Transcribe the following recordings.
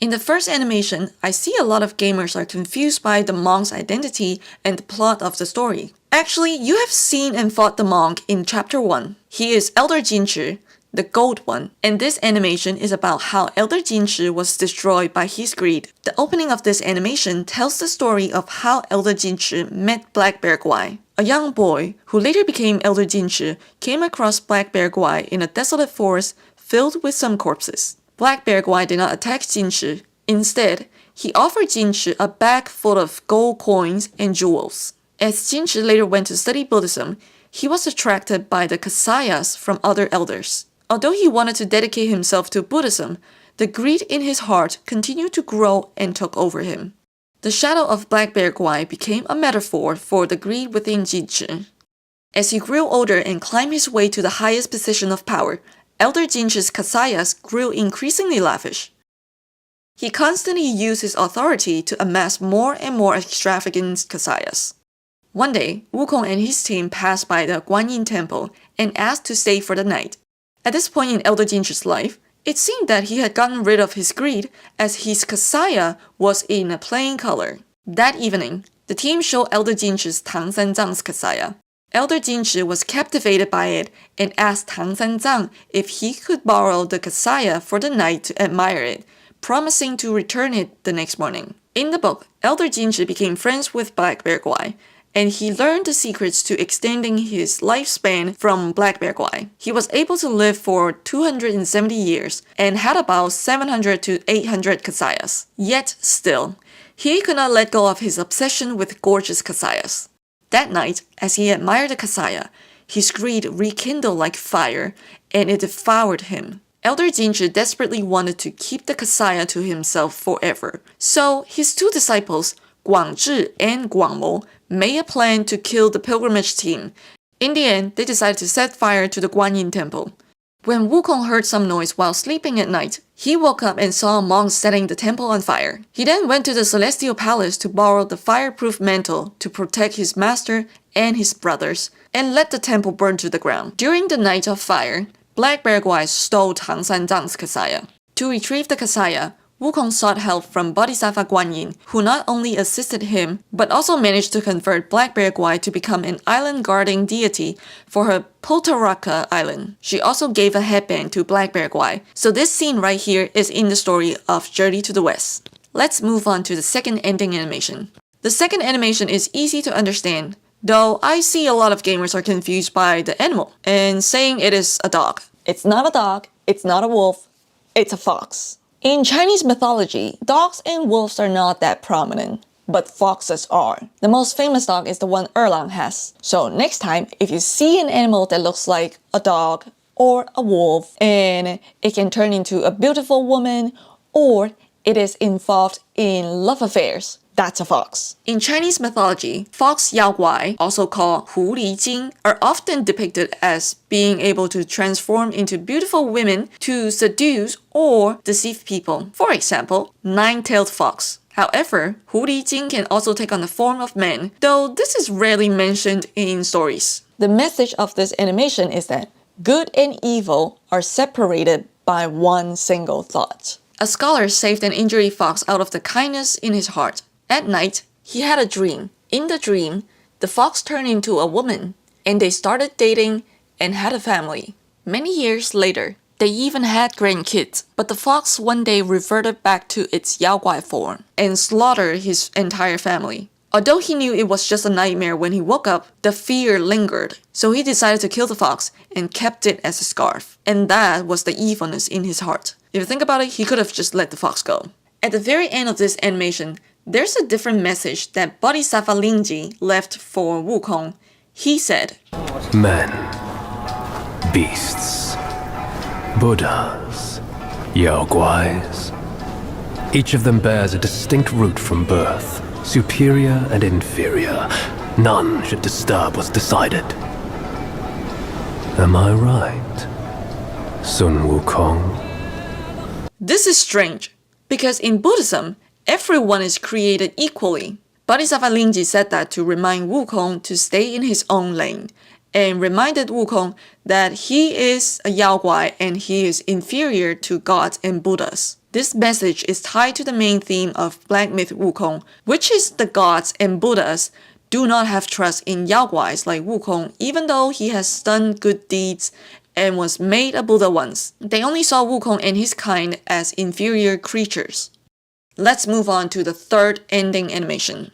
In the first animation, I see a lot of gamers are confused by the monk's identity and the plot of the story. Actually, you have seen and fought the monk in Chapter 1. He is Elder Jinchi, the gold one, and this animation is about how Elder Jinchi was destroyed by his greed. The opening of this animation tells the story of how Elder Jinchi met Black Bear Guai. A young boy, who later became Elder Jinchi, came across Black Bear Guai in a desolate forest filled with some corpses. Black Bear Guai did not attack Jinchi. Instead, he offered Jinchi a bag full of gold coins and jewels. As Jinchi later went to study Buddhism, he was attracted by the kasayas from other elders. Although he wanted to dedicate himself to Buddhism, the greed in his heart continued to grow and took over him. The shadow of Black Bear Guai became a metaphor for the greed within Jinchi. As he grew older and climbed his way to the highest position of power, Elder Jinchi's kasayas grew increasingly lavish. He constantly used his authority to amass more and more extravagant kasayas. One day, Wukong and his team passed by the Guanyin temple and asked to stay for the night. At this point in Elder Jinchi's life, it seemed that he had gotten rid of his greed as his kasaya was in a plain color. That evening, the team showed Elder Jinchi's Tang Sanzang's kasaya. Elder Jinchi was captivated by it and asked Tang Sanzang if he could borrow the kasaya for the night to admire it, promising to return it the next morning. In the book, Elder Jinchi became friends with Black Bear Guai, and he learned the secrets to extending his lifespan from Black Bear Guai. He was able to live for 270 years and had about 700 to 800 kasayas. Yet still, he could not let go of his obsession with gorgeous kasayas. That night, as he admired the kasaya, his greed rekindled like fire, and it devoured him. Elder Jinchi desperately wanted to keep the kasaya to himself forever, so his two disciples, Guangzhi and Guangmo, made a plan to kill the pilgrimage team. In the end, they decided to set fire to the Guanyin temple. When Wukong heard some noise while sleeping at night, he woke up and saw a monk setting the temple on fire. He then went to the celestial palace to borrow the fireproof mantle to protect his master and his brothers, and let the temple burn to the ground. During the night of fire, Black Bear Guai stole Tang Sanzang's kasaya. To retrieve the kasaya, Wukong sought help from Bodhisattva Guanyin, who not only assisted him, but also managed to convert Black Bear Guai to become an island-guarding deity for her Potaraka island. She also gave a headband to Black Bear Guai, so this scene right here is in the story of Journey to the West. Let's move on to the second ending animation. The second animation is easy to understand, though I see a lot of gamers are confused by the animal and saying it is a dog. It's not a dog, it's not a wolf, it's a fox. In Chinese mythology, dogs and wolves are not that prominent, but foxes are. The most famous dog is the one Erlang has. So next time, if you see an animal that looks like a dog or a wolf, and it can turn into a beautiful woman, or it is involved in love affairs, that's a fox. In Chinese mythology, fox yaoguai, also called Hu Li Jing, are often depicted as being able to transform into beautiful women to seduce or deceive people. For example, nine-tailed fox. However, Hu Li Jing can also take on the form of man, though this is rarely mentioned in stories. The message of this animation is that good and evil are separated by one single thought. A scholar saved an injured fox out of the kindness in his heart. At night, he had a dream. In the dream, the fox turned into a woman, and they started dating and had a family. Many years later, they even had grandkids, but the fox one day reverted back to its yaoguai form and slaughtered his entire family. Although he knew it was just a nightmare when he woke up, the fear lingered, so he decided to kill the fox and kept it as a scarf. And that was the evilness in his heart. If you think about it, he could have just let the fox go. At the very end of this animation, there's a different message that Bodhisattva Lingji left for Wukong. He said, Men, beasts, Buddhas, Yaoguais. Each of them bears a distinct root from birth, superior and inferior. None should disturb what's decided. Am I right, Sun Wukong? This is strange, because in Buddhism, everyone is created equally. Bodhisattva Lingji said that to remind Wukong to stay in his own lane, and reminded Wukong that he is a Yaoguai and he is inferior to gods and Buddhas. This message is tied to the main theme of black myth Wukong, which is the gods and Buddhas do not have trust in Yaoguais like Wukong, even though he has done good deeds and was made a Buddha once. They only saw Wukong and his kind as inferior creatures. Let's move on to the third ending animation.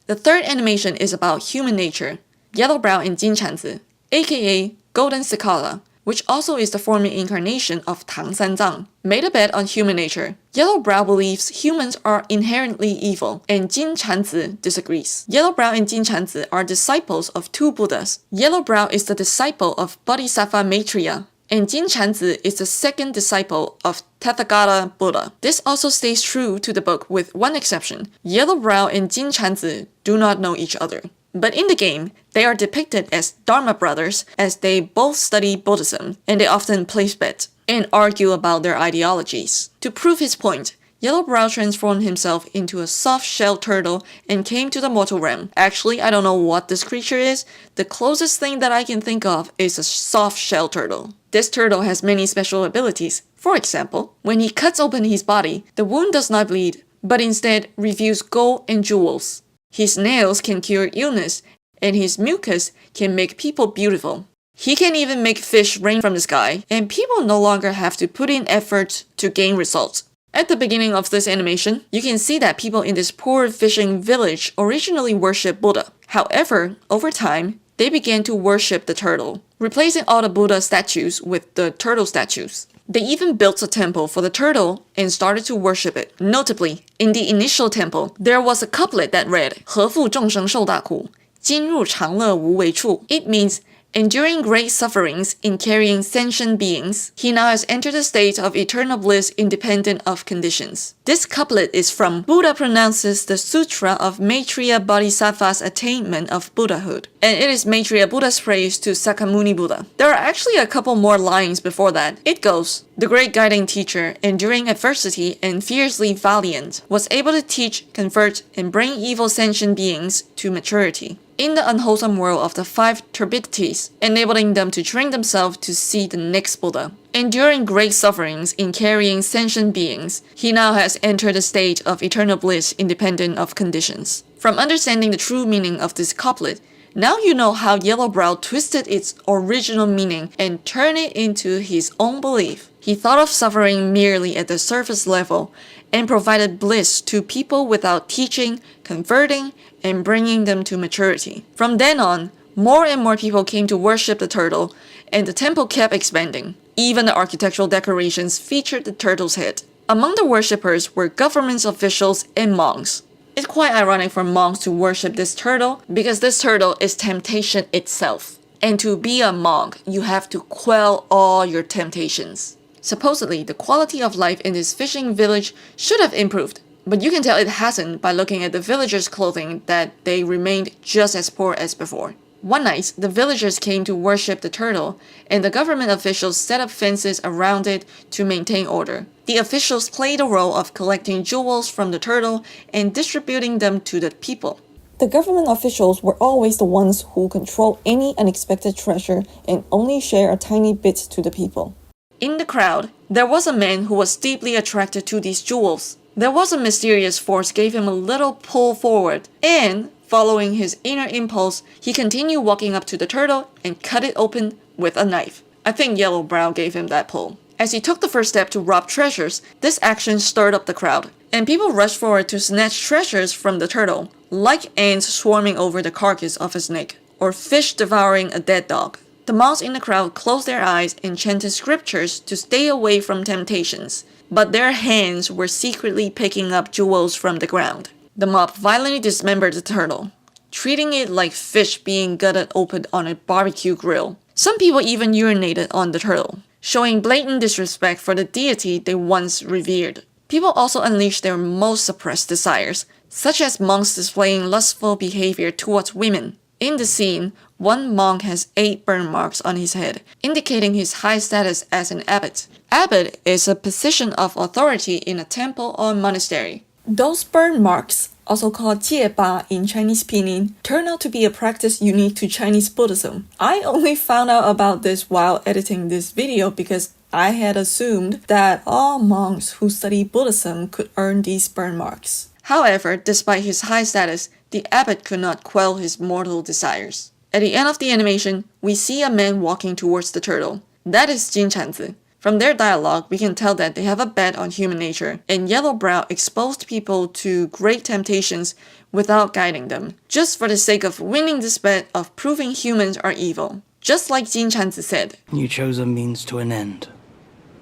The third animation is about human nature. Yellowbrow and Jin Chanzi, aka Golden Cicala, which also is the former incarnation of Tang Sanzang, made a bet on human nature. Yellowbrow believes humans are inherently evil, and Jin Chanzi disagrees. Yellowbrow and Jin Chanzi are disciples of two Buddhas. Yellowbrow is the disciple of Bodhisattva Maitreya, and Jin Chanzi is the second disciple of Tathagata Buddha. This also stays true to the book with one exception. Yellowbrow and Jin Chanzi do not know each other. But in the game, they are depicted as Dharma brothers as they both study Buddhism, and they often place bets and argue about their ideologies. To prove his point, Yellowbrow transformed himself into a soft-shelled turtle and came to the mortal realm. Actually, I don't know what this creature is. The closest thing that I can think of is a soft-shelled turtle. This turtle has many special abilities. For example, when he cuts open his body, the wound does not bleed, but instead reveals gold and jewels. His nails can cure illness, and his mucus can make people beautiful. He can even make fish rain from the sky, and people no longer have to put in effort to gain results. At the beginning of this animation, you can see that people in this poor fishing village originally worshipped Buddha. However, over time, they began to worship the turtle, replacing all the Buddha statues with the turtle statues. They even built a temple for the turtle and started to worship it. Notably, in the initial temple, there was a couplet that read, 何负众生受大苦，今入常乐无为处. It means, enduring great sufferings in carrying sentient beings, he now has entered a state of eternal bliss independent of conditions. This couplet is from Buddha pronounces the Sutra of Maitreya Bodhisattva's attainment of Buddhahood, and it is Maitreya Buddha's praise to Sakyamuni Buddha. There are actually a couple more lines before that. It goes, the great guiding teacher, enduring adversity and fiercely valiant, was able to teach, convert, and bring evil sentient beings to maturity in the unwholesome world of the five turbidities, enabling them to train themselves to see the next Buddha. Enduring great sufferings in carrying sentient beings, he now has entered a state of eternal bliss independent of conditions. From understanding the true meaning of this couplet, now you know how Yellowbrow twisted its original meaning and turned it into his own belief. He thought of suffering merely at the surface level and provided bliss to people without teaching, converting, and bringing them to maturity. From then on, more and more people came to worship the turtle, and the temple kept expanding. Even the architectural decorations featured the turtle's head. Among the worshippers were government officials and monks. It's quite ironic for monks to worship this turtle because this turtle is temptation itself. And to be a monk, you have to quell all your temptations. Supposedly, the quality of life in this fishing village should have improved, but you can tell it hasn't by looking at the villagers' clothing that they remained just as poor as before. One night, the villagers came to worship the turtle, and the government officials set up fences around it to maintain order. The officials played the role of collecting jewels from the turtle and distributing them to the people. The government officials were always the ones who controlled any unexpected treasure and only share a tiny bit to the people. In the crowd, there was a man who was deeply attracted to these jewels. There was a mysterious force gave him a little pull forward, and, following his inner impulse, he continued walking up to the turtle and cut it open with a knife. I think Yellowbrow gave him that pull. As he took the first step to rob treasures, this action stirred up the crowd, and people rushed forward to snatch treasures from the turtle, like ants swarming over the carcass of a snake, or fish devouring a dead dog. The monks in the crowd closed their eyes and chanted scriptures to stay away from temptations, but their hands were secretly picking up jewels from the ground. The mob violently dismembered the turtle, treating it like fish being gutted open on a barbecue grill. Some people even urinated on the turtle, showing blatant disrespect for the deity they once revered. People also unleashed their most suppressed desires, such as monks displaying lustful behavior towards women. In the scene, one monk has 8 burn marks on his head, indicating his high status as an abbot. Abbot is a position of authority in a temple or monastery. Those burn marks, also called 戒疤 in Chinese pinyin, turn out to be a practice unique to Chinese Buddhism. I only found out about this while editing this video because I had assumed that all monks who study Buddhism could earn these burn marks. However, despite his high status, the abbot could not quell his mortal desires. At the end of the animation, we see a man walking towards the turtle. That is Jin Chanzi. From their dialogue, we can tell that they have a bet on human nature, and Yellowbrow exposed people to great temptations without guiding them, just for the sake of winning this bet of proving humans are evil. Just like Jin Chanzi said, "You chose a means to an end,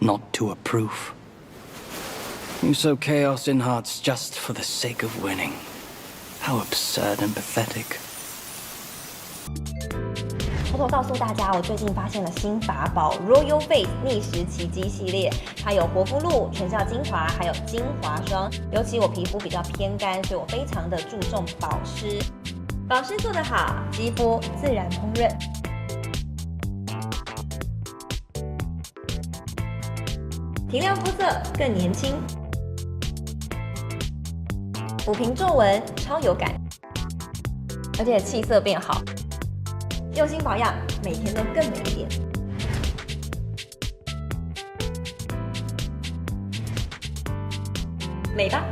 not to a proof. You sow chaos in hearts just for the sake of winning. How absurd and pathetic." 偷偷告诉大家，我最近发现了新法宝 Royal Face 逆时奇迹系列，它有活肤露、全效精华，还有精华霜。尤其我皮肤比较偏干，所以我非常的注重保湿。保湿做得好，肌肤自然烹饪。提亮肤色更年轻，抚平皱纹超有感，而且气色变好。用心保养，每天都更美一点。美吧。